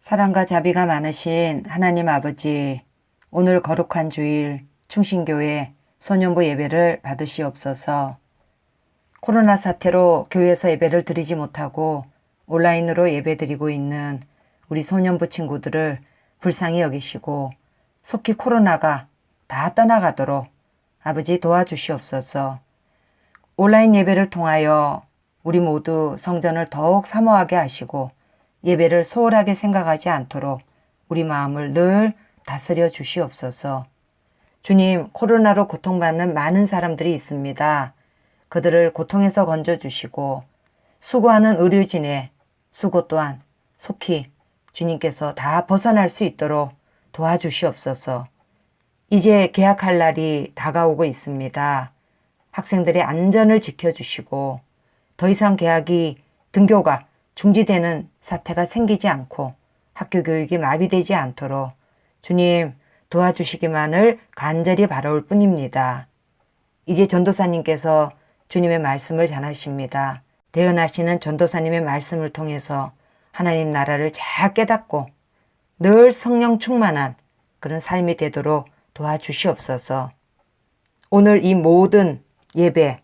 사랑과 자비가 많으신 하나님 아버지, 오늘 거룩한 주일 충신교회 소년부 예배를 받으시옵소서. 코로나 사태로 교회에서 예배를 드리지 못하고 온라인으로 예배드리고 있는 우리 소년부 친구들을 불쌍히 여기시고 속히 코로나가 다 떠나가도록 아버지 도와주시옵소서. 온라인 예배를 통하여 우리 모두 성전을 더욱 사모하게 하시고 예배를 소홀하게 생각하지 않도록 우리 마음을 늘 다스려 주시옵소서. 주님, 코로나로 고통받는 많은 사람들이 있습니다. 그들을 고통에서 건져주시고 수고하는 의료진의 수고 또한 속히 주님께서 다 벗어날 수 있도록 도와주시옵소서. 이제 개학할 날이 다가오고 있습니다. 학생들의 안전을 지켜주시고 더 이상 개학이 등교가 중지되는 사태가 생기지 않고 학교 교육이 마비되지 않도록 주님 도와주시기만을 간절히 바라올 뿐입니다. 이제 전도사님께서 주님의 말씀을 전하십니다. 대언하시는 전도사님의 말씀을 통해서 하나님 나라를 잘 깨닫고 늘 성령 충만한 그런 삶이 되도록 도와주시옵소서. 오늘 이 모든 예배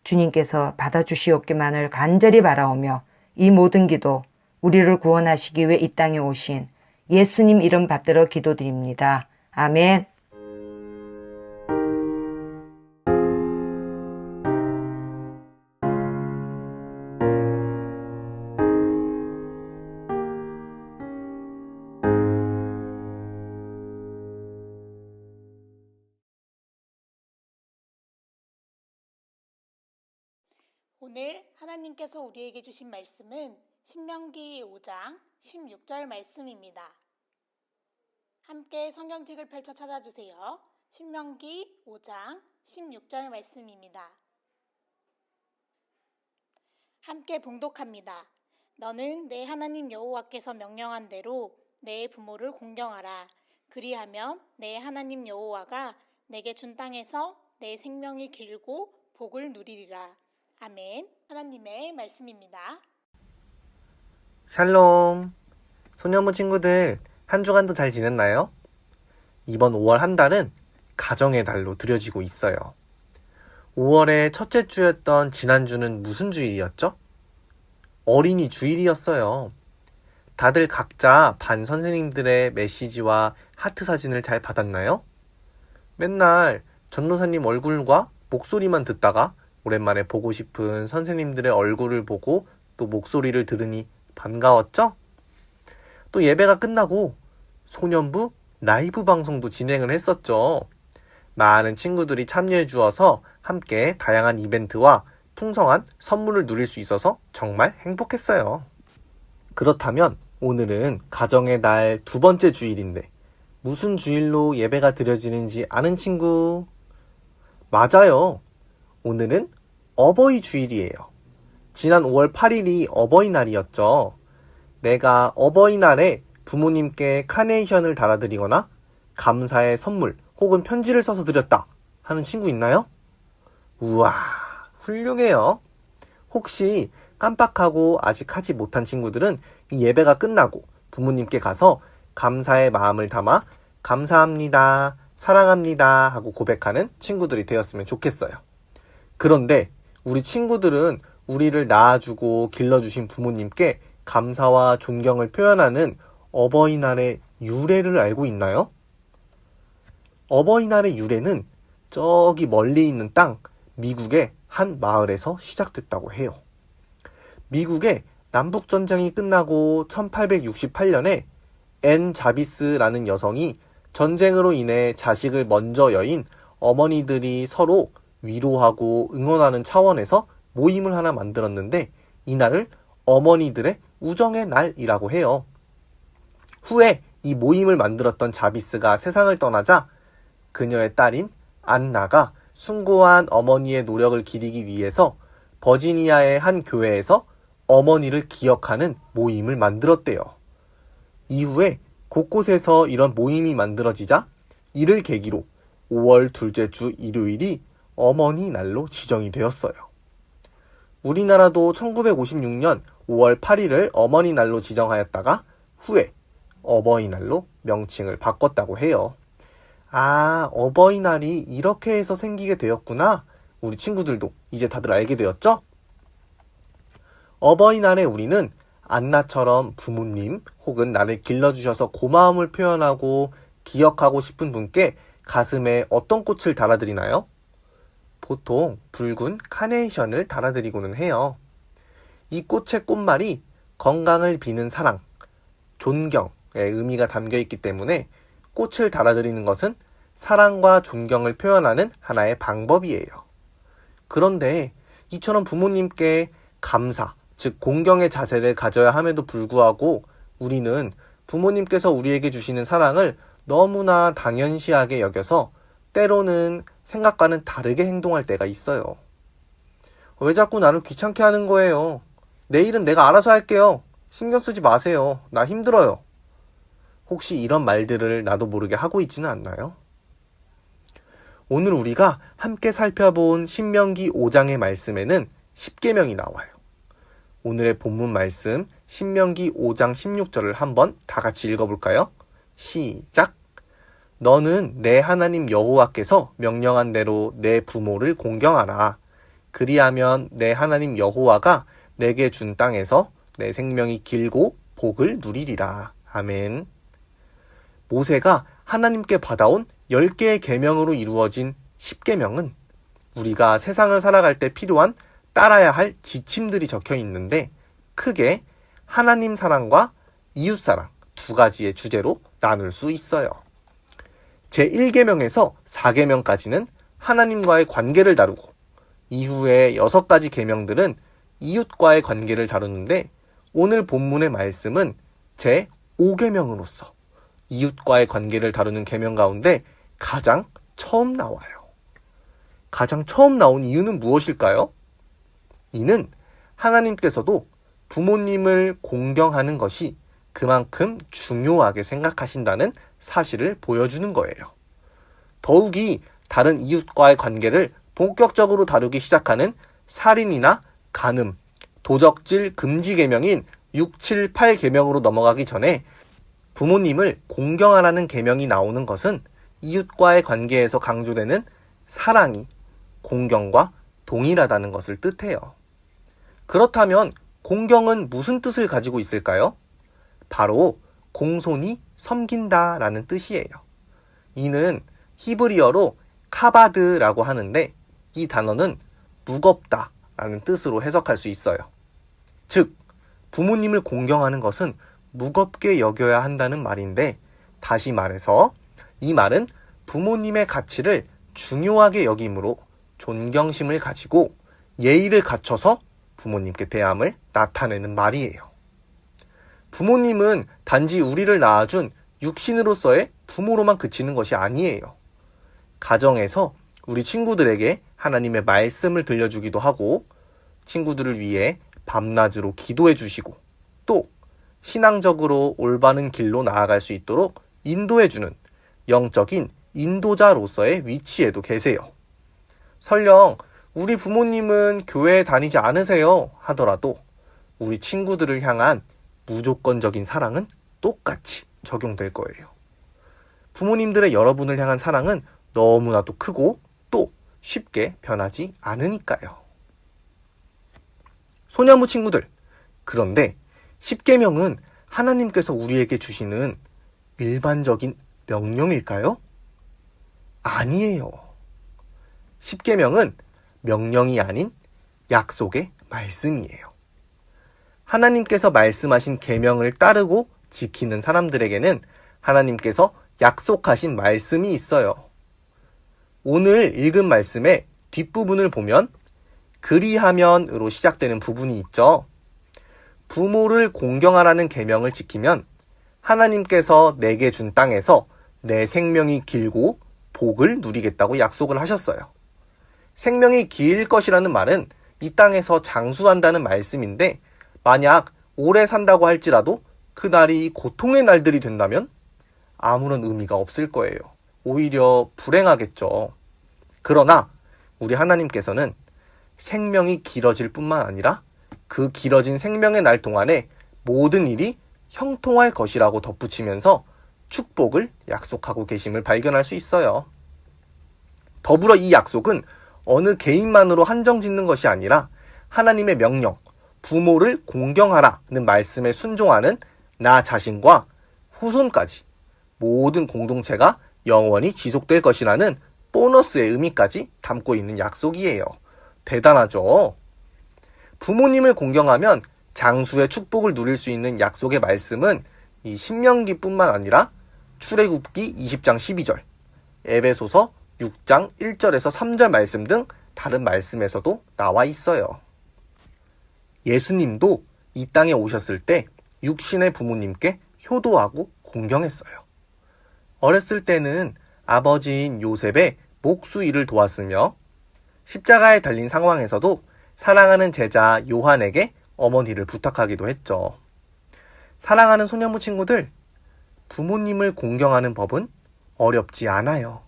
주님께서 받아주시옵기만을 간절히 바라오며 이 모든 기도 우리를 구원하시기 위해 이 땅에 오신 예수님 이름 받들어 기도드립니다. 아멘. 오늘 하나님께서 우리에게 주신 말씀은 신명기 5장 16절 말씀입니다. 함께 성경책을 펼쳐 찾아주세요. 신명기 5장 16절 말씀입니다. 함께 봉독합니다. 너는 내 하나님 여호와께서 명령한 대로 내 부모를 공경하라. 그리하면 내 하나님 여호와가 내게 준 땅에서 내 생명이 길고 복을 누리리라. 아멘. 하나님의 말씀입니다. 샬롬. 소녀무 친구들, 한 주간도 잘 지냈나요? 이번 5월 한 달은 가정의 달로 들여지고 있어요. 5월의 첫째 주였던 지난주는 무슨 주일이었죠? 어린이 주일이었어요. 다들 각자 반 선생님들의 메시지와 하트 사진을 잘 받았나요? 맨날 전도사님 얼굴과 목소리만 듣다가 오랜만에 보고 싶은 선생님들의 얼굴을 보고 또 목소리를 들으니 반가웠죠? 또 예배가 끝나고 소년부 라이브 방송도 진행을 했었죠. 많은 친구들이 참여해 주어서 함께 다양한 이벤트와 풍성한 선물을 누릴 수 있어서 정말 행복했어요. 그렇다면 오늘은 가정의 날 두 번째 주일인데 무슨 주일로 예배가 드려지는지 아는 친구? 맞아요. 오늘은 어버이 주일이에요. 지난 5월 8일이 어버이날이었죠. 내가 어버이날에 부모님께 카네이션을 달아드리거나 감사의 선물 혹은 편지를 써서 드렸다 하는 친구 있나요? 우와, 훌륭해요. 혹시 깜빡하고 아직 하지 못한 친구들은 이 예배가 끝나고 부모님께 가서 감사의 마음을 담아 감사합니다, 사랑합니다 하고 고백하는 친구들이 되었으면 좋겠어요. 그런데 우리 친구들은 우리를 낳아주고 길러주신 부모님께 감사와 존경을 표현하는 어버이날의 유래를 알고 있나요? 어버이날의 유래는 저기 멀리 있는 땅, 미국의 한 마을에서 시작됐다고 해요. 미국의 남북전쟁이 끝나고 1868년에 앤 자비스라는 여성이 전쟁으로 인해 자식을 먼저 여인 어머니들이 서로 위로하고 응원하는 차원에서 모임을 하나 만들었는데 이날을 어머니들의 우정의 날이라고 해요. 후에 이 모임을 만들었던 자비스가 세상을 떠나자 그녀의 딸인 안나가 숭고한 어머니의 노력을 기리기 위해서 버지니아의 한 교회에서 어머니를 기억하는 모임을 만들었대요. 이후에 곳곳에서 이런 모임이 만들어지자 이를 계기로 5월 둘째 주 일요일이 어머니 날로 지정이 되었어요. 우리나라도 1956년 5월 8일을 어머니 날로 지정하였다가 후에 어버이날로 명칭을 바꿨다고 해요. 아, 어버이날이 이렇게 해서 생기게 되었구나. 우리 친구들도 이제 다들 알게 되었죠? 어버이날에 우리는 안나처럼 부모님 혹은 나를 길러주셔서 고마움을 표현하고 기억하고 싶은 분께 가슴에 어떤 꽃을 달아드리나요? 보통 붉은 카네이션을 달아드리고는 해요. 이 꽃의 꽃말이 건강을 비는 사랑, 존경의 의미가 담겨 있기 때문에 꽃을 달아드리는 것은 사랑과 존경을 표현하는 하나의 방법이에요. 그런데 이처럼 부모님께 감사, 즉 공경의 자세를 가져야 함에도 불구하고 우리는 부모님께서 우리에게 주시는 사랑을 너무나 당연시하게 여겨서 때로는 생각과는 다르게 행동할 때가 있어요. 왜 자꾸 나를 귀찮게 하는 거예요? 내일은 내가 알아서 할게요. 신경 쓰지 마세요. 나 힘들어요. 혹시 이런 말들을 나도 모르게 하고 있지는 않나요? 오늘 우리가 함께 살펴본 신명기 5장의 말씀에는 10계명이 나와요. 오늘의 본문 말씀 신명기 5장 16절을 한번 다 같이 읽어볼까요? 시작! 너는 내 하나님 여호와께서 명령한 대로 내 부모를 공경하라. 그리하면 내 하나님 여호와가 내게 준 땅에서 내 생명이 길고 복을 누리리라. 아멘. 모세가 하나님께 받아온 10개의 계명으로 이루어진 10계명은 우리가 세상을 살아갈 때 필요한 따라야 할 지침들이 적혀 있는데 크게 하나님 사랑과 이웃 사랑 두 가지의 주제로 나눌 수 있어요. 제1계명에서 4계명까지는 하나님과의 관계를 다루고 이후에 6가지 계명들은 이웃과의 관계를 다루는데 오늘 본문의 말씀은 제5계명으로서 이웃과의 관계를 다루는 계명 가운데 가장 처음 나와요. 가장 처음 나온 이유는 무엇일까요? 이는 하나님께서도 부모님을 공경하는 것이 그만큼 중요하게 생각하신다는 사실을 보여주는 거예요. 더욱이 다른 이웃과의 관계를 본격적으로 다루기 시작하는 살인이나 간음, 도적질 금지 계명인 6, 7, 8 계명으로 넘어가기 전에 부모님을 공경하라는 계명이 나오는 것은 이웃과의 관계에서 강조되는 사랑이 공경과 동일하다는 것을 뜻해요. 그렇다면 공경은 무슨 뜻을 가지고 있을까요? 바로 공손히 섬긴다라는 뜻이에요. 이는 히브리어로 카바드라고 하는데 이 단어는 무겁다라는 뜻으로 해석할 수 있어요. 즉, 부모님을 공경하는 것은 무겁게 여겨야 한다는 말인데 다시 말해서 이 말은 부모님의 가치를 중요하게 여김으로 존경심을 가지고 예의를 갖춰서 부모님께 대함을 나타내는 말이에요. 부모님은 단지 우리를 낳아준 육신으로서의 부모로만 그치는 것이 아니에요. 가정에서 우리 친구들에게 하나님의 말씀을 들려주기도 하고 친구들을 위해 밤낮으로 기도해 주시고 또 신앙적으로 올바른 길로 나아갈 수 있도록 인도해주는 영적인 인도자로서의 위치에도 계세요. 설령 우리 부모님은 교회에 다니지 않으세요 하더라도 우리 친구들을 향한 무조건적인 사랑은 똑같이 적용될 거예요. 부모님들의 여러분을 향한 사랑은 너무나도 크고 또 쉽게 변하지 않으니까요. 소녀무 친구들, 그런데 10계명은 하나님께서 우리에게 주시는 일반적인 명령일까요? 아니에요. 10계명은 명령이 아닌 약속의 말씀이에요. 하나님께서 말씀하신 계명을 따르고 지키는 사람들에게는 하나님께서 약속하신 말씀이 있어요. 오늘 읽은 말씀의 뒷부분을 보면 그리하면으로 시작되는 부분이 있죠. 부모를 공경하라는 계명을 지키면 하나님께서 내게 준 땅에서 내 생명이 길고 복을 누리겠다고 약속을 하셨어요. 생명이 길 것이라는 말은 이 땅에서 장수한다는 말씀인데 만약 오래 산다고 할지라도 그날이 고통의 날들이 된다면 아무런 의미가 없을 거예요. 오히려 불행하겠죠. 그러나 우리 하나님께서는 생명이 길어질 뿐만 아니라 그 길어진 생명의 날 동안에 모든 일이 형통할 것이라고 덧붙이면서 축복을 약속하고 계심을 발견할 수 있어요. 더불어 이 약속은 어느 개인만으로 한정 짓는 것이 아니라 하나님의 명령, 부모를 공경하라는 말씀에 순종하는 나 자신과 후손까지 모든 공동체가 영원히 지속될 것이라는 보너스의 의미까지 담고 있는 약속이에요. 대단하죠? 부모님을 공경하면 장수의 축복을 누릴 수 있는 약속의 말씀은 이 신명기뿐만 아니라 출애굽기 20장 12절, 에베소서 6장 1절에서 3절 말씀 등 다른 말씀에서도 나와 있어요. 예수님도 이 땅에 오셨을 때 육신의 부모님께 효도하고 공경했어요. 어렸을 때는 아버지인 요셉의 목수 일을 도왔으며 십자가에 달린 상황에서도 사랑하는 제자 요한에게 어머니를 부탁하기도 했죠. 사랑하는 소년부 친구들, 부모님을 공경하는 법은 어렵지 않아요.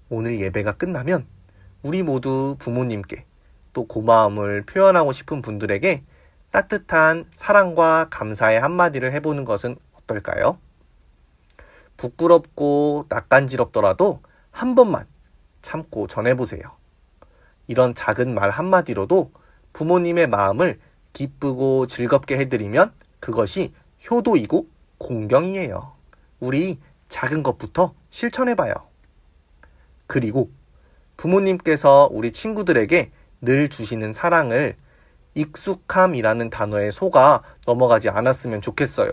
오늘 예배가 끝나면 우리 모두 부모님께 또 고마움을 표현하고 싶은 분들에게 따뜻한 사랑과 감사의 한마디를 해보는 것은 어떨까요? 부끄럽고 낯간지럽더라도 한 번만 참고 전해보세요. 이런 작은 말 한마디로도 부모님의 마음을 기쁘고 즐겁게 해드리면 그것이 효도이고 공경이에요. 우리 작은 것부터 실천해봐요. 그리고 부모님께서 우리 친구들에게 늘 주시는 사랑을 익숙함이라는 단어에 속아 넘어가지 않았으면 좋겠어요.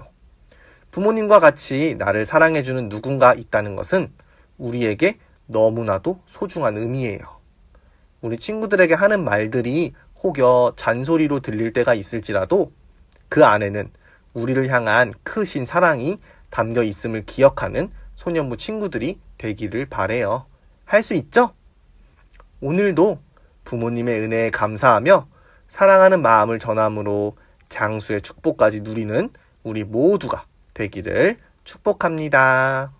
부모님과 같이 나를 사랑해주는 누군가 있다는 것은 우리에게 너무나도 소중한 의미예요. 우리 친구들에게 하는 말들이 혹여 잔소리로 들릴 때가 있을지라도 그 안에는 우리를 향한 크신 사랑이 담겨 있음을 기억하는 소년부 친구들이 되기를 바래요. 할 수 있죠? 오늘도 부모님의 은혜에 감사하며 사랑하는 마음을 전함으로 장수의 축복까지 누리는 우리 모두가 되기를 축복합니다.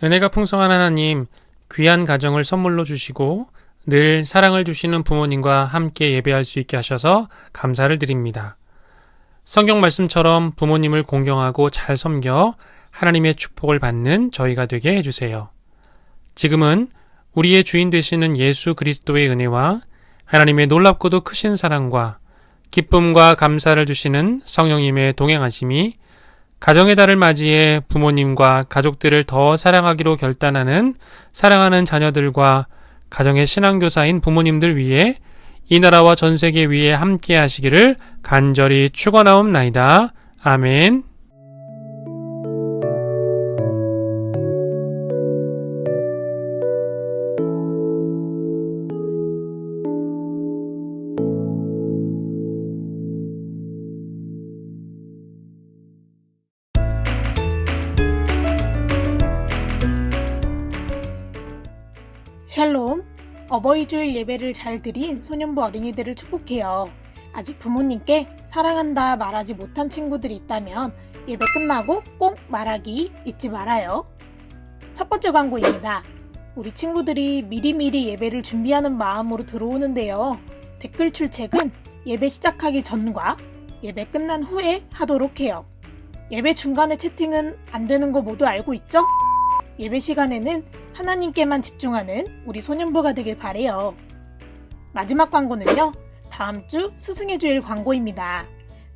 은혜가 풍성한 하나님, 귀한 가정을 선물로 주시고 늘 사랑을 주시는 부모님과 함께 예배할 수 있게 하셔서 감사를 드립니다. 성경 말씀처럼 부모님을 공경하고 잘 섬겨 하나님의 축복을 받는 저희가 되게 해주세요. 지금은 우리의 주인 되시는 예수 그리스도의 은혜와 하나님의 놀랍고도 크신 사랑과 기쁨과 감사를 주시는 성령님의 동행하심이 가정의 달을 맞이해 부모님과 가족들을 더 사랑하기로 결단하는 사랑하는 자녀들과 가정의 신앙교사인 부모님들 위해 이 나라와 전 세계 위에 함께 하시기를 간절히 축원하옵나이다. 아멘. 샬롬, 어버이주일 예배를 잘 드린 소년부 어린이들을 축복해요. 아직 부모님께 사랑한다 말하지 못한 친구들이 있다면 예배 끝나고 꼭 말하기 잊지 말아요. 첫 번째 광고입니다. 우리 친구들이 미리미리 예배를 준비하는 마음으로 들어오는데요. 댓글 출첵은 예배 시작하기 전과 예배 끝난 후에 하도록 해요. 예배 중간에 채팅은 안 되는 거 모두 알고 있죠? 예배 시간에는 하나님께만 집중하는 우리 소년부가 되길 바래요. 마지막 광고는요. 다음 주 스승의 주일 광고입니다.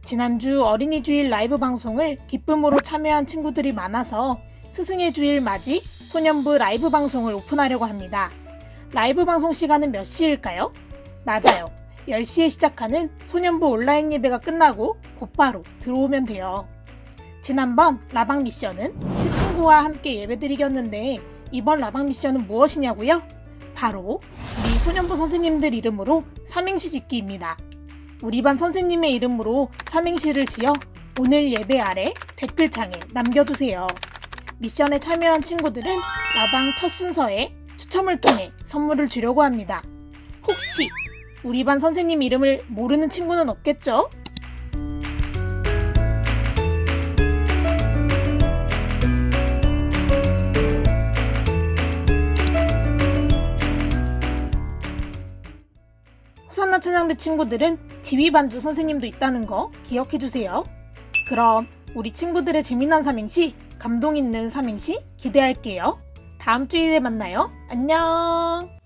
지난주 어린이 주일 라이브 방송을 기쁨으로 참여한 친구들이 많아서 스승의 주일 맞이 소년부 라이브 방송을 오픈하려고 합니다. 라이브 방송 시간은 몇 시일까요? 맞아요. 10시에 시작하는 소년부 온라인 예배가 끝나고 곧바로 들어오면 돼요. 지난번 라방 미션은 새 친구와 함께 예배드리겼는데 이번 라방 미션은 무엇이냐고요? 바로 우리 소년부 선생님들 이름으로 삼행시 짓기입니다. 우리 반 선생님의 이름으로 삼행시를 지어 오늘 예배 아래 댓글창에 남겨주세요. 미션에 참여한 친구들은 라방 첫 순서에 추첨을 통해 선물을 주려고 합니다. 혹시 우리 반 선생님 이름을 모르는 친구는 없겠죠? 호산나 찬양대 친구들은 지휘반주 선생님도 있다는 거 기억해주세요. 그럼 우리 친구들의 재미난 삼행시, 감동 있는 삼행시 기대할게요. 다음 주일에 만나요. 안녕!